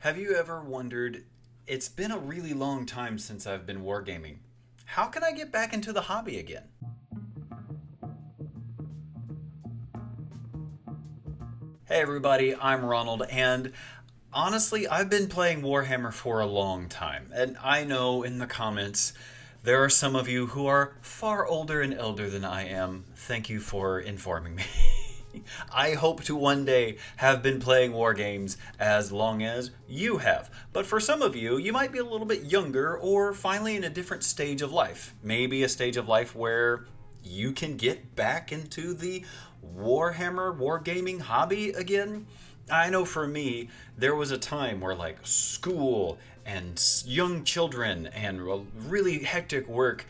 Have you ever wondered, it's been a really long time since I've been wargaming. How can I get back into the hobby again? Hey everybody, I'm Ronald, and honestly, I've been playing Warhammer for a long time. And I know in the comments there are some of you who are far older and elder than I am. Thank you for informing me. I hope to one day have been playing war games as long as you have. But for some of you, you might be a little bit younger or finally in a different stage of life. Maybe a stage of life where you can get back into the Warhammer wargaming hobby again. I know for me, there was a time where like school and young children and really hectic work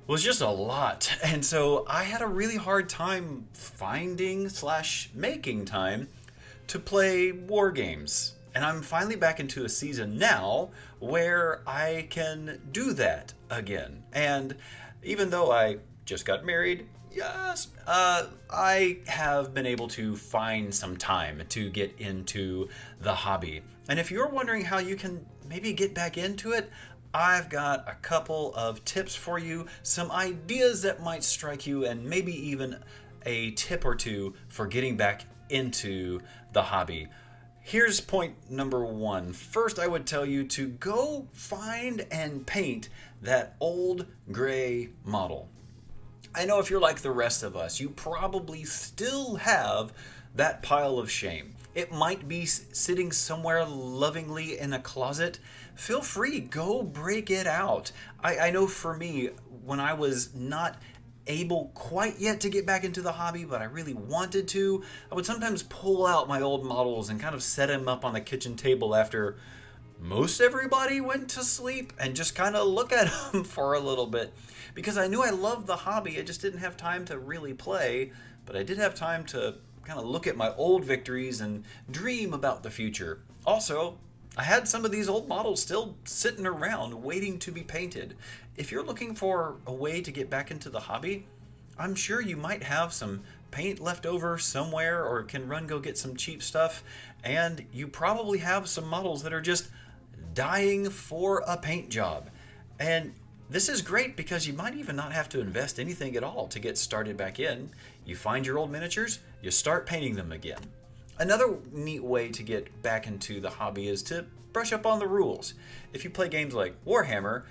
was just a lot. And so I had a really hard time finding slash making time to play war games. And I'm finally back into a season now where I can do that again. And even though I just got married, yes, I have been able to find some time to get into the hobby. And if you're wondering how you can maybe get back into it, I've got a couple of tips for you, some ideas that might strike you, and maybe even a tip or two for getting back into the hobby. Here's point number one. First, I would tell you to go find and paint that old gray model. I know if you're like the rest of us, you probably still have that pile of shame. It might be sitting somewhere lovingly in a closet. Feel free, go break it out. I know for me, when I was not able quite yet to get back into the hobby, but I really wanted to, I would sometimes pull out my old models and kind of set them up on the kitchen table after most everybody went to sleep and just kind of look at them for a little bit. Because I knew I loved the hobby, I just didn't have time to really play, but I did have time to kind of look at my old victories and dream about the future. Also, I had some of these old models still sitting around waiting to be painted. If you're looking for a way to get back into the hobby, I'm sure you might have some paint left over somewhere or can go get some cheap stuff, and you probably have some models that are just dying for a paint job. And this is great because you might even not have to invest anything at all to get started back in. You find your old miniatures, you start painting them again. Another neat way to get back into the hobby is to brush up on the rules. If you play games like Warhammer,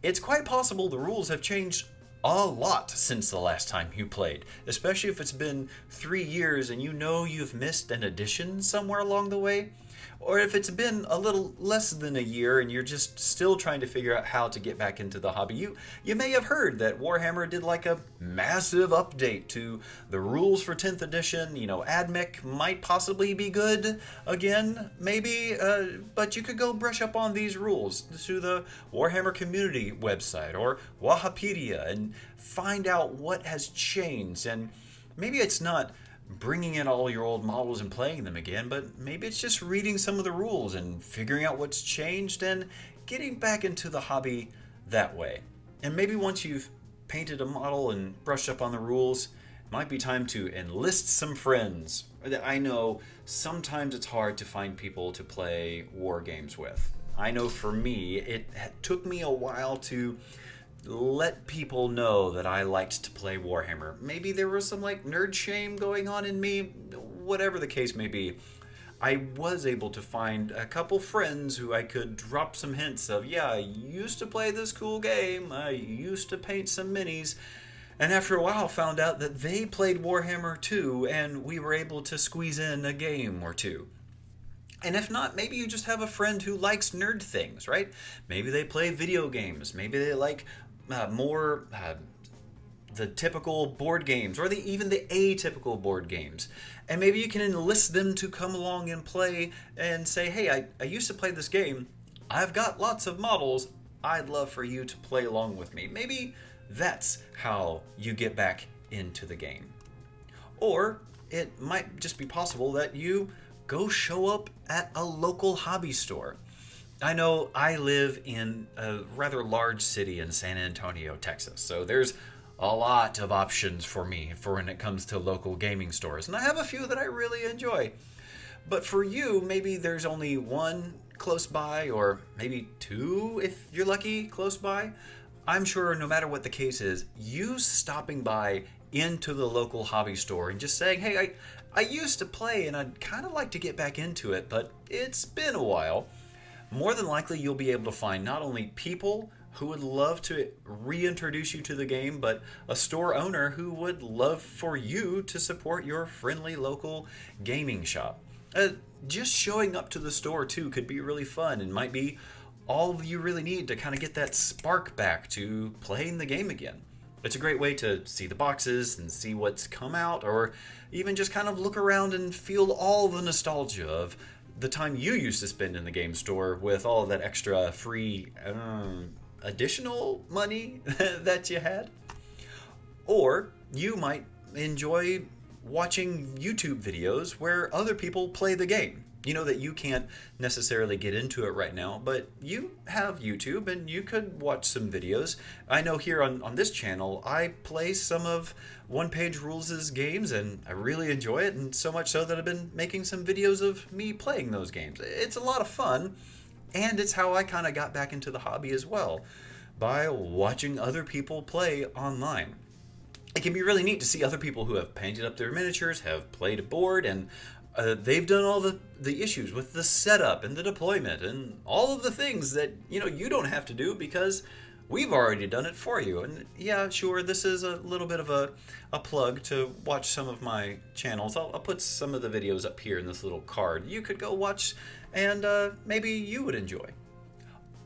it's quite possible the rules have changed a lot since the last time you played, especially if it's been 3 years and you know you've missed an addition somewhere along the way. Or if it's been a little less than a year and you're just still trying to figure out how to get back into the hobby. You may have heard that Warhammer did like a massive update to the rules for 10th edition. AdMech might possibly be good again, maybe, but you could go brush up on these rules through the Warhammer community website or Wahapedia and find out what has changed. And maybe it's not bringing in all your old models and playing them again, but maybe it's just reading some of the rules and figuring out what's changed and getting back into the hobby that way. And maybe once you've painted a model and brushed up on the rules, it might be time to enlist some friends. I know sometimes it's hard to find people to play war games with. I know for me, it took me a while to let people know that I liked to play Warhammer. Maybe there was some nerd shame going on in me, whatever the case may be. I was able to find a couple friends who I could drop some hints of, yeah, I used to play this cool game, I used to paint some minis, and after a while found out that they played Warhammer too, and we were able to squeeze in a game or two. And if not, maybe you just have a friend who likes nerd things, right? Maybe they play video games, maybe they like more the typical board games, or even the atypical board games. And maybe you can enlist them to come along and play and say, hey, I used to play this game. I've got lots of models. I'd love for you to play along with me. Maybe that's how you get back into the game. Or it might just be possible that you go show up at a local hobby store. I know I live in a rather large city in San Antonio, Texas, so there's a lot of options for me for when it comes to local gaming stores, and I have a few that I really enjoy. But for you, maybe there's only one close by, or maybe two if you're lucky close by, I'm sure no matter what the case is, you stopping by into the local hobby store and just saying, hey, I used to play and I'd kind of like to get back into it, but it's been a while. More than likely, you'll be able to find not only people who would love to reintroduce you to the game, but a store owner who would love for you to support your friendly local gaming shop. Just showing up to the store too could be really fun and might be all you really need to kind of get that spark back to playing the game again. It's a great way to see the boxes and see what's come out, or even just kind of look around and feel all the nostalgia of the time you used to spend in the game store with all of that extra free additional money that you had. Or you might enjoy watching YouTube videos where other people play the game. You know that you can't necessarily get into it right now, but you have YouTube and you could watch some videos. I know here on this channel, I play some of One Page Rules' games and I really enjoy it, and so much so that I've been making some videos of me playing those games. It's a lot of fun, and it's how I kind of got back into the hobby as well, by watching other people play online. It can be really neat to see other people who have painted up their miniatures, have played a board, and they've done all the issues with the setup and the deployment and all of the things that you don't have to do because we've already done it for you. And yeah, sure, this is a little bit of a plug to watch some of my channels. I'll put some of the videos up here in this little card. You could go watch, and maybe you would enjoy.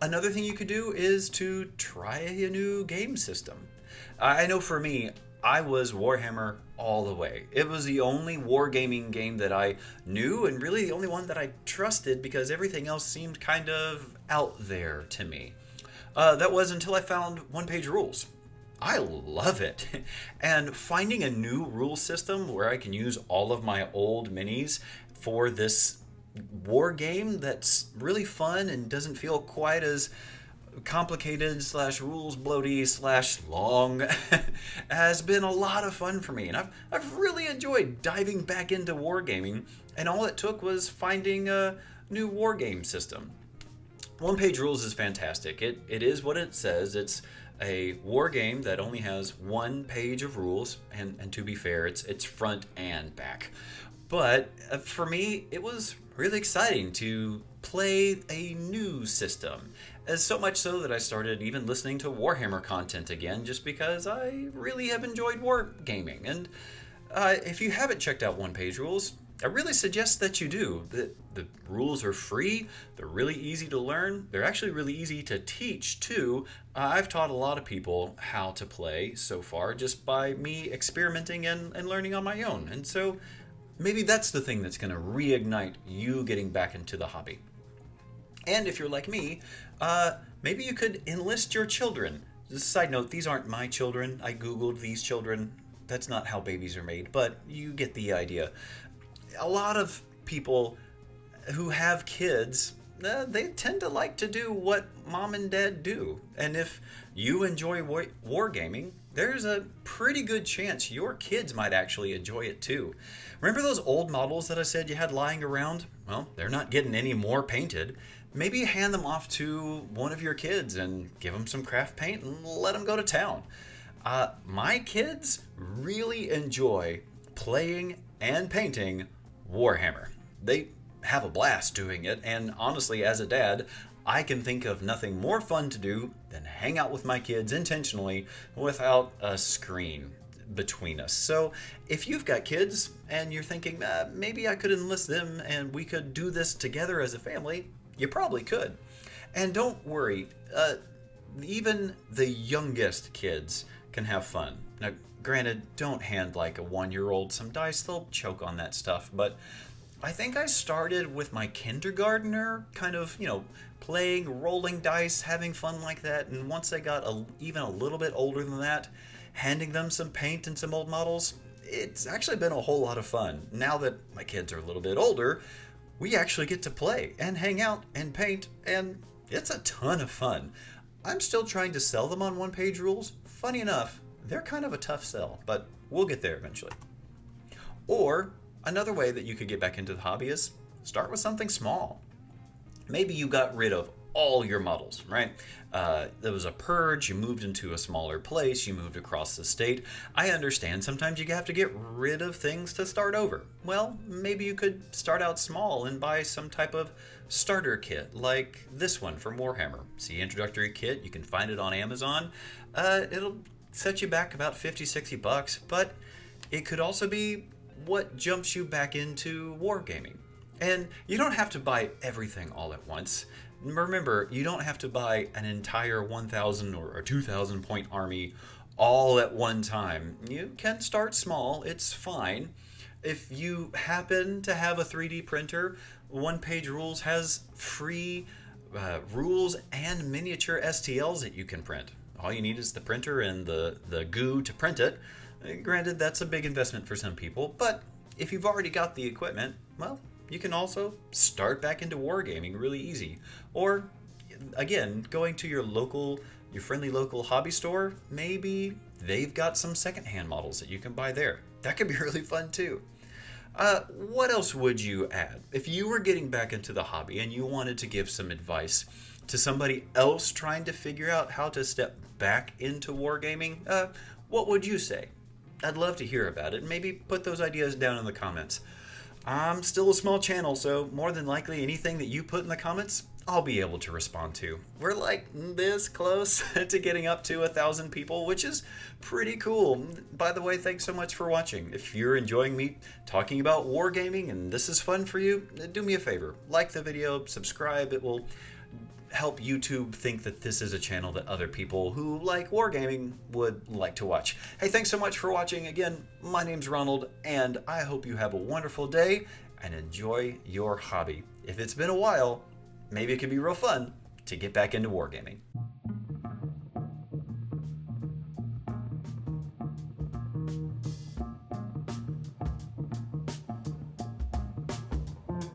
Another thing you could do is to try a new game system. I know for me, I was Warhammer all the way. It was the only wargaming game that I knew, and really the only one that I trusted, because everything else seemed kind of out there to me. That was until I found One Page Rules. I love it. And finding a new rule system where I can use all of my old minis for this war game that's really fun and doesn't feel quite as complicated / rules bloaty / long has been a lot of fun for me, and I've really enjoyed diving back into wargaming, and all it took was finding a new wargame system. One Page Rules is fantastic. It is what it says. It's a war game that only has one page of rules, and to be fair, it's front and back. But for me, it was really exciting to play a new system. As so much so that I started even listening to Warhammer content again, just because I really have enjoyed wargaming. And if you haven't checked out One Page Rules, I really suggest that you do. The rules are free, they're really easy to learn, they're actually really easy to teach too. I've taught a lot of people how to play so far just by me experimenting and learning on my own. And so maybe that's the thing that's going to reignite you getting back into the hobby. And if you're like me, maybe you could enlist your children. Just a side note, these aren't my children. I Googled these children. That's not how babies are made, but you get the idea. A lot of people who have kids, they tend to like to do what mom and dad do. And if you enjoy wargaming, there's a pretty good chance your kids might actually enjoy it too. Remember those old models that I said you had lying around? Well, they're not getting any more painted. Maybe hand them off to one of your kids and give them some craft paint and let them go to town. My kids really enjoy playing and painting Warhammer. They have a blast doing it, and honestly, as a dad, I can think of nothing more fun to do than hang out with my kids intentionally without a screen between us. So if you've got kids and you're thinking, maybe I could enlist them and we could do this together as a family, you probably could. And don't worry, even the youngest kids can have fun. Now, granted, don't hand like a 1-year-old some dice, they'll choke on that stuff, but I think I started with my kindergartner kind of, playing, rolling dice, having fun like that, and once they got even a little bit older than that, handing them some paint and some old models, it's actually been a whole lot of fun. Now that my kids are a little bit older, we actually get to play and hang out and paint, and it's a ton of fun. I'm still trying to sell them on One Page Rules. Funny enough, they're kind of a tough sell, but we'll get there eventually. Or another way that you could get back into the hobby is start with something small. Maybe you got rid of all your models, right? There was a purge, you moved into a smaller place, you moved across the state. I understand sometimes you have to get rid of things to start over. Well, maybe you could start out small and buy some type of starter kit like this one from Warhammer. See, introductory kit, you can find it on Amazon. It'll set you back about 50-60 bucks, but it could also be what jumps you back into wargaming. And you don't have to buy everything all at once. Remember, you don't have to buy an entire 1,000 or 2,000 point army all at one time. You can start small, it's fine. If you happen to have a 3D printer, One Page Rules has free rules and miniature STLs that you can print. All you need is the printer and the goo to print it. Granted, that's a big investment for some people, but if you've already got the equipment, well, you can also start back into wargaming really easy. Or, again, going to your friendly local hobby store, maybe they've got some secondhand models that you can buy there. That could be really fun too. What else would you add? If you were getting back into the hobby and you wanted to give some advice to somebody else trying to figure out how to step back into wargaming, what would you say? I'd love to hear about it. Maybe put those ideas down in the comments. I'm still a small channel, so more than likely anything that you put in the comments, I'll be able to respond to. We're like this close to getting up to 1,000 people, which is pretty cool. By the way, thanks so much for watching. If you're enjoying me talking about wargaming and this is fun for you, do me a favor. Like the video, subscribe. It will help YouTube think that this is a channel that other people who like wargaming would like to watch. Hey, thanks so much for watching. Again, my name's Ronald, and I hope you have a wonderful day and enjoy your hobby. If it's been a while, maybe it could be real fun to get back into wargaming.